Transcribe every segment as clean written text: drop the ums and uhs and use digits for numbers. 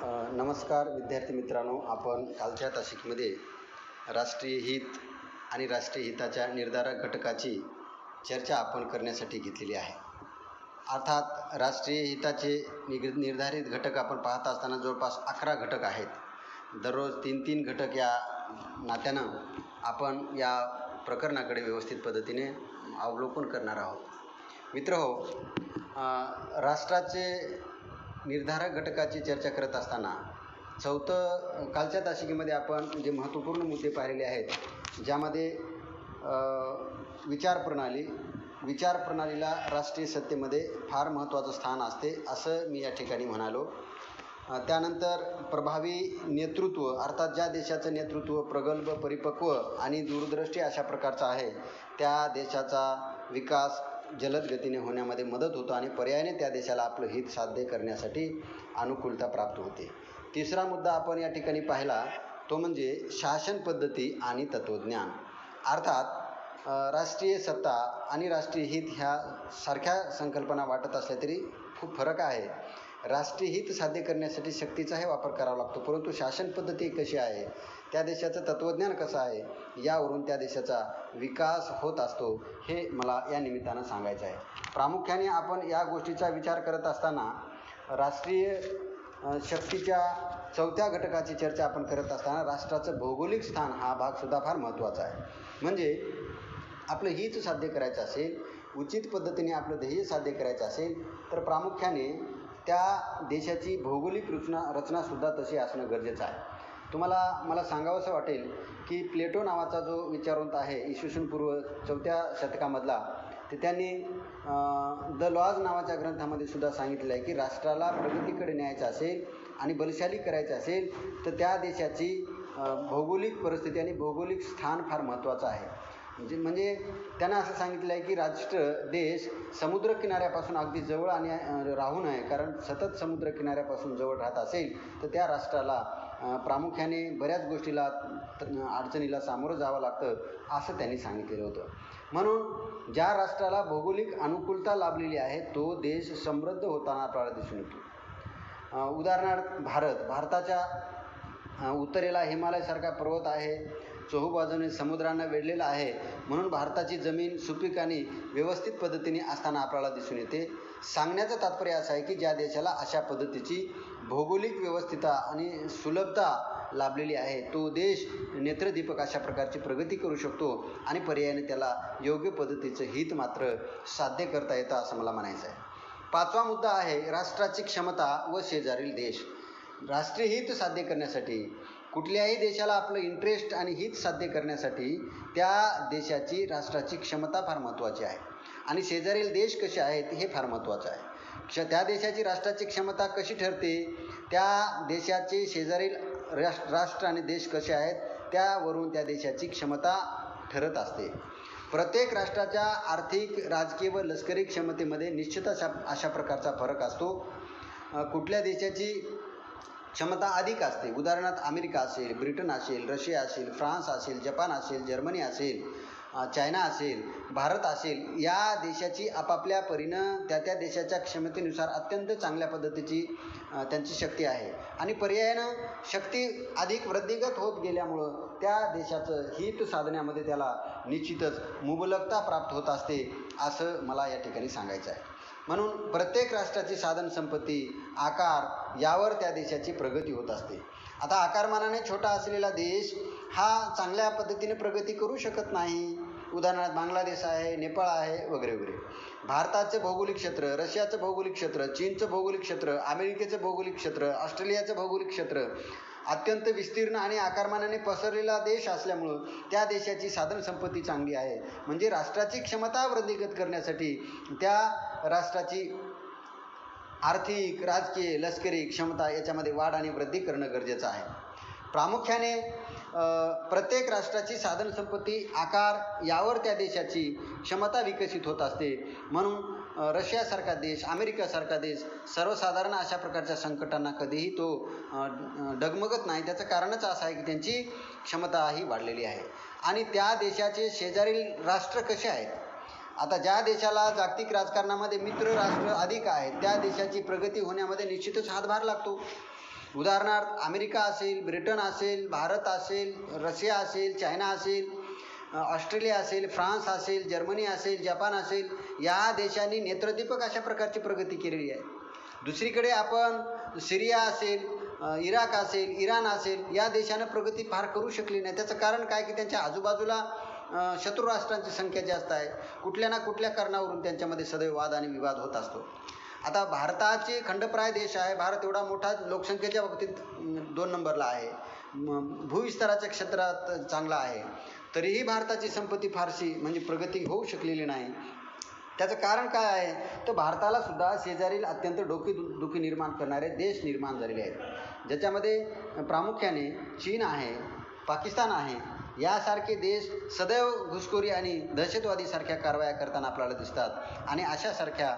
नमस्कार विद्यार्थी मित्रांनो, आपण कालच्या तासिकेमध्ये राष्ट्रीय हित आणि राष्ट्रीय हिताच्या निर्धारक घटकाची चर्चा आपण करण्यासाठी घेतलेली आहे. अर्थात राष्ट्रीय हिताचे निर्धारित घटक आपण पाहत असताना जवळपास 11 घटक आहेत. दररोज 3 घटक या नात्यानं आपण या प्रकरणाकडे व्यवस्थित पद्धतीने अवलोकन करणार आहोत. मित्रहो, राष्ट्राचे निर्धारक घटकाची चर्चा करत असताना कालच्या तासिकेमध्ये आपण जे महत्त्वपूर्ण मुद्दे पाहिलेले आहेत, ज्यामध्ये विचारप्रणालीला राष्ट्रीय सत्तेमध्ये फार महत्त्वाचं स्थान असते असं मी या ठिकाणी म्हणालो. त्यानंतर प्रभावी नेतृत्व, अर्थात ज्या देशाचं नेतृत्व प्रगल्भ, परिपक्व आणि दूरदृष्टी अशा प्रकारचं आहे, त्या देशाचा विकास जलद गतीने होण्यामध्ये मदत होतो आणि पर्यायाने त्या देशाला आपलं हित साध्य करण्यासाठी अनुकूलता प्राप्त होते. तिसरा मुद्दा आपण या ठिकाणी पाहिला तो म्हणजे शासन पद्धती आणि तत्त्वज्ञान. अर्थात राष्ट्रीय सत्ता आणि राष्ट्रीय हित ह्या सारख्या संकल्पना वाटत असल्या तरी खूप फरक आहे. राष्ट्रीय हित साध्य करण्यासाठी शक्तीचाही वापर करावा लागतो, परंतु शासन पद्धती कशी आहे, त्या देशाचं तत्त्वज्ञान कसं आहे, यावरून त्या देशाचा विकास होत असतो, हे मला या निमित्तानं सांगायचं आहे. प्रामुख्याने आपण या गोष्टीचा विचार करत असताना राष्ट्रीय शक्तीच्या 4थ्या घटकाची चर्चा आपण करत असताना राष्ट्राचं भौगोलिक स्थान हा भागसुद्धा फार महत्त्वाचा आहे. म्हणजे आपलं हित साध्य करायचं असेल, उचित पद्धतीने आपलं ध्येय साध्य करायचं असेल तर प्रामुख्याने त्या देशाची भौगोलिक रचनासुद्धा तशी असणं गरजेचं आहे. मला सांगावंसं वाटेल की प्लेटो नावाचा जो विचारवंत आहे इसवी पूर्व 4थ्या शतकामधला, ते त्यांनी द लॉज नावाच्या ग्रंथामध्ये सुद्धा सांगितलं आहे की राष्ट्राला प्रगतीकडे न्यायचं असेल आणि बलशाली करायचं असेल तर त्या देशाची भौगोलिक परिस्थिती आणि भौगोलिक स्थान फार महत्त्वाचं आहे. म्हणजे त्यांना असं सांगितलं आहे की देश समुद्रकिनाऱ्यापासून अगदी जवळ आणि राहू नये, कारण सतत समुद्रकिनाऱ्यापासून जवळ राहत असेल तर त्या राष्ट्राला प्रामुख्याने बऱ्याच गोष्टीला अडचणीला सामोरं जावं लागतं असं त्यांनी सांगितलेलं होतं. म्हणून ज्या राष्ट्राला भौगोलिक अनुकूलता लाभलेली आहे तो देश समृद्ध होताना आपल्याला दिसून येतो. उदाहरणार्थ भारताच्या उत्तरेला हिमालयासारखा पर्वत आहे, चोहोबाजूने समुद्रांना वेढलेला आहे, म्हणून भारताची जमीन सुपीक आणि व्यवस्थित पद्धतीने असताना आपल्याला दिसून येते. सांगण्याचं तात्पर्य असं आहे की ज्या देशाला अशा पद्धतीची भौगोलिक व्यवस्थितता आणि सुलभता लाभलेली आहे तो देश नेत्रदीपक अशा प्रकारची प्रगती करू शकतो आणि पर्यायाने त्याला योग्य पद्धतीचं हित मात्र साध्य करता येतं असं मला म्हणायचं आहे. 5वा मुद्दा आहे राष्ट्राची क्षमता व शेजारील देश. राष्ट्रीय हित साध्य करण्यासाठी कुठल्याही देशाला आपलं इंटरेस्ट आणि हित साध्य करण्यासाठी त्या देशाची राष्ट्राची क्षमता फार महत्त्वाची आहे आणि शेजारील देश कसे आहेत हे फार महत्त्वाचं आहे. त्या देशाची राष्ट्राची क्षमता कशी ठरते, त्या देशाचे शेजारील राष्ट्र आणि देश कसे आहेत त्यावरून त्या देशाची क्षमता ठरत असते. प्रत्येक राष्ट्राच्या आर्थिक, राजकीय व लष्करी क्षमतेमध्ये निश्चितच अशा प्रकारचा फरक असतो. कुठल्या देशाची क्षमता अधिक असते, उदाहरणार्थ अमेरिका असेल, ब्रिटन असेल, रशिया असेल, फ्रान्स असेल, जपान असेल, जर्मनी असेल, चायना असेल, भारत असेल, या देशाची आपापल्या परीनं त्या देशाच्या क्षमतेनुसार अत्यंत चांगल्या पद्धतीची त्यांची शक्ती आहे आणि पर्यायानं शक्ती अधिक वृद्धिंगत होत गेल्यामुळं त्या देशाचं हित साधण्यामध्ये त्याला निश्चितच मुबलकता प्राप्त होत असते असं मला या ठिकाणी सांगायचं आहे. म्हणून प्रत्येक राष्ट्राची साधनसंपत्ती, आकार यावर त्या देशाची प्रगती होत असते. आता आकारमानाने छोटा असलेला देश हा चांगल्या पद्धतीने प्रगती करू शकत नाही. उदाहरणार्थ बांगलादेश आहे, नेपाळ आहे वगैरे वगैरे. भारताचं भौगोलिक क्षेत्र, रशियाचं भौगोलिक क्षेत्र, चीनचं भौगोलिक क्षेत्र, अमेरिकेचं भौगोलिक क्षेत्र, ऑस्ट्रेलियाचं भौगोलिक क्षेत्र अत्यंत विस्तीर्ण आणि आकारमानाने पसरलेला देश असल्यामुळं त्या देशाची साधनसंपत्ती चांगली आहे. म्हणजे राष्ट्राची क्षमता वृद्धिंगत करण्यासाठी त्या राष्ट्राची आर्थिक, राजकीय, लष्करी क्षमता याच्यामध्ये वाढ आणि वृद्धी करणं गरजेचं आहे. प्रामुख्याने प्रत्येक राष्ट्राची साधनसंपत्ती, आकार यावर त्या देशाची क्षमता विकसित होत असते. म्हणून रशियासारखा देश, अमेरिकासारखा देश सर्वसाधारण अशा प्रकारच्या संकटांना कधीही तो डगमगत नाही. त्याचं कारणच असं आहे की त्यांची क्षमता ही वाढलेली आहे. आणि त्या देशाचे शेजारील राष्ट्र कसे आहेत, आता ज्या देशाला जागतिक राजकारणामध्ये मित्र राष्ट्र अधिक आहेत त्या देशाची प्रगती होण्यामध्ये निश्चितच हातभार लागतो. उदाहरणार्थ अमेरिका असेल, ब्रिटन असेल, भारत असेल, रशिया असेल, चायना असेल, ऑस्ट्रेलिया असेल, फ्रान्स असेल, जर्मनी असेल, जपान असेल, या देशांनी नेत्रदीपक अशा प्रकारची प्रगती केलेली आहे. दुसरीकडे आपण सिरिया असेल, इराक असेल, इराण असेल, या देशानं प्रगती फार करू शकली नाही. त्याचं कारण काय की त्यांच्या आजूबाजूला शत्रू राष्ट्रांची संख्या जास्त आहे. कुठल्या ना कुठल्या कारणावरून त्यांच्यामध्ये सदैव वाद आणि विवाद होत असतो. आता भारताचे खंडप्राय देश आहे. भारत एवढा मोठा लोकसंख्येच्या बाबतीत 2 नंबरला आहे, भूविस्ताराच्या क्षेत्रात चांगला आहे, तरीही भारताची संपत्ती फारशी म्हणजे प्रगती होऊ शकलेली नाही. त्याचं कारण काय आहे तर भारताला सुद्धा शेजारील अत्यंत डोकेदुखी निर्माण करणारे देश निर्माण झालेले आहेत, ज्याच्यामध्ये प्रामुख्याने चीन आहे, पाकिस्तान आहे. यासारखे देश सदैव घुसखोरी आणि दहशतवादीसारख्या कारवाया करताना आपल्याला दिसतात. आणि अशासारख्या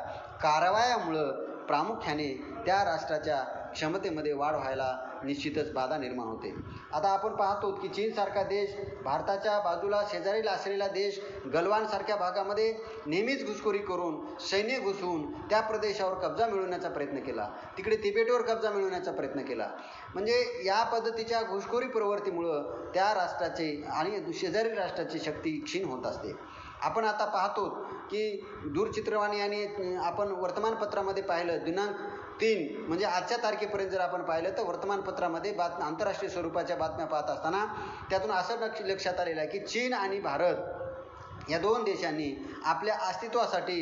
कारवायामुळं प्रामुख्याने त्या राष्ट्राच्या क्षमतेमध्ये वाढ व्हायला निश्चितच बाधा निर्माण होते. आता आपण पाहतो की चीनसारखा देश भारताच्या बाजूला शेजारील असलेला देश गलवानसारख्या भागामध्ये नेहमीच घुसखोरी करून सैन्य घुसवून त्या प्रदेशावर कब्जा मिळवण्याचा प्रयत्न केला, तिकडे तिबेटवर कब्जा मिळवण्याचा प्रयत्न केला. म्हणजे या पद्धतीच्या घुसखोरी प्रवृत्तीमुळं त्या राष्ट्राचे आणि शेजारील राष्ट्राची शक्ती क्षीण होत असते. आपण आता पाहतो की दूरचित्रवाणी आणि आपण वर्तमानपत्रामध्ये पाहिलं, दिनांक 3 म्हणजे आजच्या तारखेपर्यंत जर आपण पाहिलं तर वर्तमानपत्रामध्ये आंतरराष्ट्रीय स्वरूपाच्या बातम्या पाहत असताना त्यातून असं लक्षात आलेलं आहे की चीन आणि भारत या 2 देशांनी आपल्या अस्तित्वासाठी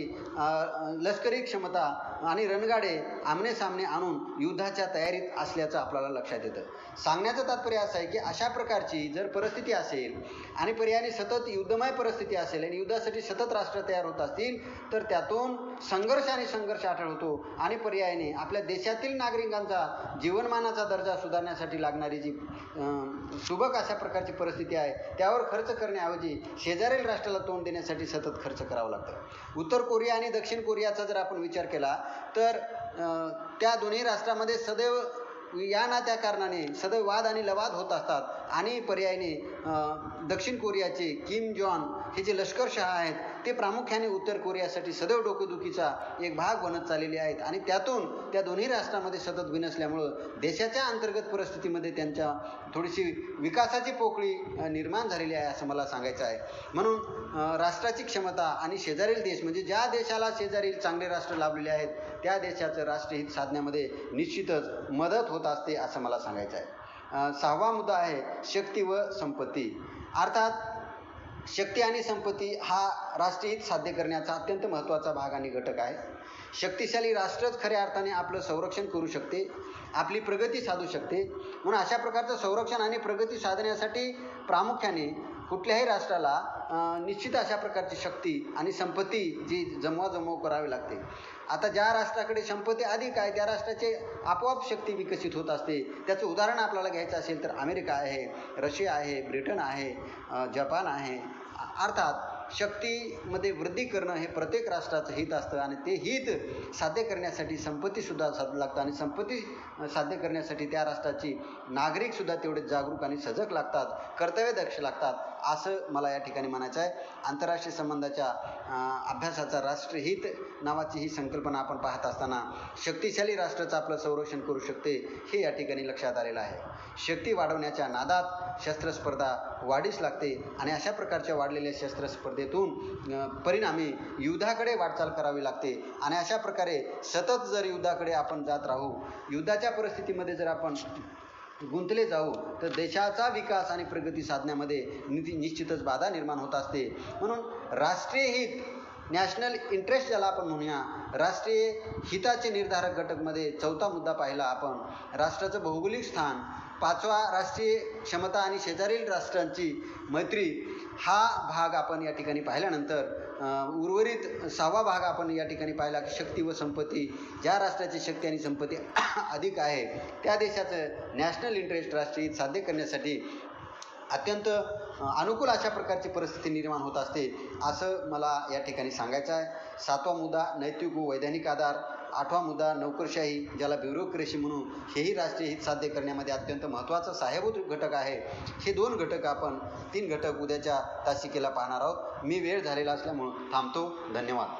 लष्करी क्षमता आणि रणगाडे आमनेसामने आणून युद्धाच्या तयारीत असल्याचं आपल्याला लक्षात येतं. सांगण्याचं तात्पर्य असं आहे की अशा प्रकारची जर परिस्थिती असेल आणि पर्यायाने सतत युद्धमय परिस्थिती असेल आणि युद्धासाठी सतत राष्ट्र तयार होत असतील तर त्यातून संघर्ष आणि संघर्ष आढळतो आणि पर्यायाने आपल्या देशातील नागरिकांचा जीवनमानाचा दर्जा सुधारण्यासाठी लागणारी जी सुबक अशा प्रकारची परिस्थिती आहे त्यावर खर्च करण्याऐवजी शेजारील राष्ट्राला तोंड देण्यासाठी सतत खर्च करावा लागतं. उत्तर कोरिया आणि दक्षिण कोरियाचा जर आपण विचार केला तर त्या दोन्ही राष्ट्रामध्ये सदैव या ना त्या कारणाने सदैव वाद आणि लवाद होत असतात आणि पर्यायाने दक्षिण कोरियाचे किम जॉन हे जे लष्करशहा आहेत ते प्रामुख्याने उत्तर कोरियासाठी सदैव डोकेदुखीचा एक भाग बनत चाललेले आहेत आणि त्यातून त्या दोन्ही राष्ट्रांमध्ये सतत बिनसल्यामुळं देशाच्या अंतर्गत परिस्थितीमध्ये त्यांच्या थोडीशी विकासाची पोकळी निर्माण झालेली आहे असं मला सांगायचं आहे. म्हणून राष्ट्राची क्षमता आणि शेजारील देश म्हणजे ज्या देशाला शेजारील चांगले राष्ट्र लाभलेले आहेत त्या देशाचं राष्ट्रहित साधण्यामध्ये निश्चितच मदत होत असते असं मला सांगायचं आहे. 6वा मुद्दा आहे शक्ती व संपत्ती. अर्थात शक्ती आणि संपत्ती हा राष्ट्रहित साध्य करण्याचा अत्यंत महत्त्वाचा भाग आणि घटक आहे. शक्तिशाली राष्ट्रच खऱ्या अर्थाने आपलं संरक्षण करू शकते, आपली प्रगती साधू शकते. म्हणून अशा प्रकारचं संरक्षण आणि प्रगती साधण्यासाठी प्रामुख्याने कुठल्याही राष्ट्राला निश्चित अशा प्रकारची शक्ती आणि संपत्ती जी जमवाजमव करावी लागते. आता ज्या राष्ट्राकडे संपत्ती अधिक आहे त्या राष्ट्राचे आपोआप शक्ती विकसित होत असते. त्याचं उदाहरण आपल्याला घ्यायचं असेल तर अमेरिका आहे, रशिया आहे, ब्रिटन आहे, जपान आहे. अर्थात शक्तीमध्ये वृद्धी करणं हे प्रत्येक राष्ट्राचं हित असतं आणि ते हित साध्य करण्यासाठी संपत्तीसुद्धा साधू लागतं आणि संपत्ती साध्य करण्यासाठी त्या राष्ट्राची नागरिकसुद्धा तेवढे जागरूक आणि सजग लागतात, कर्तव्यदक्ष लागतात असं मला या ठिकाणी म्हणायचं आहे. आंतरराष्ट्रीय संबंधाच्या अभ्यासाचा राष्ट्रहित नावाची ही संकल्पना आपण पाहत असताना शक्तिशाली राष्ट्राचं आपलं संरक्षण करू शकते हे या ठिकाणी लक्षात आलेलं आहे. शक्ती वाढवण्याच्या नादात शस्त्रस्पर्धा वाढीस लागते आणि अशा प्रकारच्या वाढलेल्या शस्त्रस्पर्धेतून परिणामी युद्धाकडे वाटचाल करावी लागते आणि अशा प्रकारे सतत जर युद्धाकडे आपण जात राहू, युद्धाच्या परिस्थितीमध्ये जर आपण गुंतले जाऊ तर देशाचा विकास आणि प्रगती साधण्यामध्ये निश्चितच बाधा निर्माण होत असते. म्हणून राष्ट्रीय हित, नॅशनल इंटरेस्ट ज्याला आपण म्हणूया, राष्ट्रीय हिताचे निर्धारक घटकमध्ये 4था मुद्दा पाहिला आपण, राष्ट्राचं भौगोलिक स्थान. 5वा राष्ट्रीय क्षमता आणि शेजारील राष्ट्रांची मैत्री हा भाग आपण या ठिकाणी पाहिल्यानंतर उर्वरित 6वा भाग आपण या ठिकाणी पाहिला की शक्ती व संपत्ती. ज्या राष्ट्राची शक्ती आणि संपत्ती अधिक आहे त्या देशाचं नॅशनल इंटरेस्ट राष्ट्रीय साध्य करण्यासाठी अत्यंत अनुकूल अशा प्रकारची परिस्थिती निर्माण होत असते असं मला या ठिकाणी सांगायचं आहे. 7वा मुद्दा नैतिक व वैधानिक आधार. 8वा मुद्दा नोकरशाही ज्याला ब्युरोक्रेसी म्हणून, हेही राष्ट्रीय हित साध्य करण्यामध्ये अत्यंत महत्त्वाचा सहाय्यभूत घटक आहे. हे 2 घटक आपण 3 घटक उद्याच्या तासिकेला पाहणार आहोत. मी वेळ झालेला असल्यामुळं थांबतो. धन्यवाद.